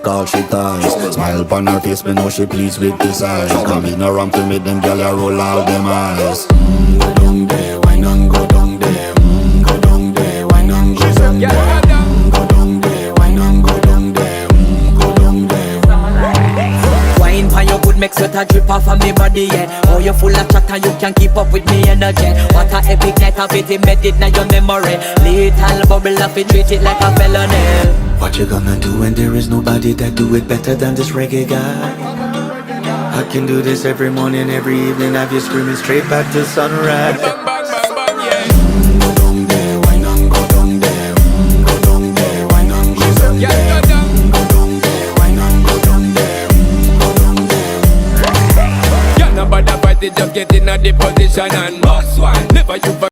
all she ties. Smile upon her face, me know she pleased with this eyes. Come in around to make them gyal a roll out them eyes. Go down there, why not go down there? Go down there, why not go down there? Go down there, why not go down there? Go down there. Wine for your good make sweat a drip off of me body, yeah. Oh, you full of chatter, you can keep up with me energy. What a epic night of it, embedded in your memory. Little bubble of it, treat it like a felony. What you gonna do when there is nobody that do it better than this reggae guy? I can do this every morning, every evening, have you screaming straight back to sunrise. Go down there, why not go down there? Go down there, why not go down there? Go down there, why not go down there? Go down there. Yeah, nobody fight it, just get in a the position and boss one. Never you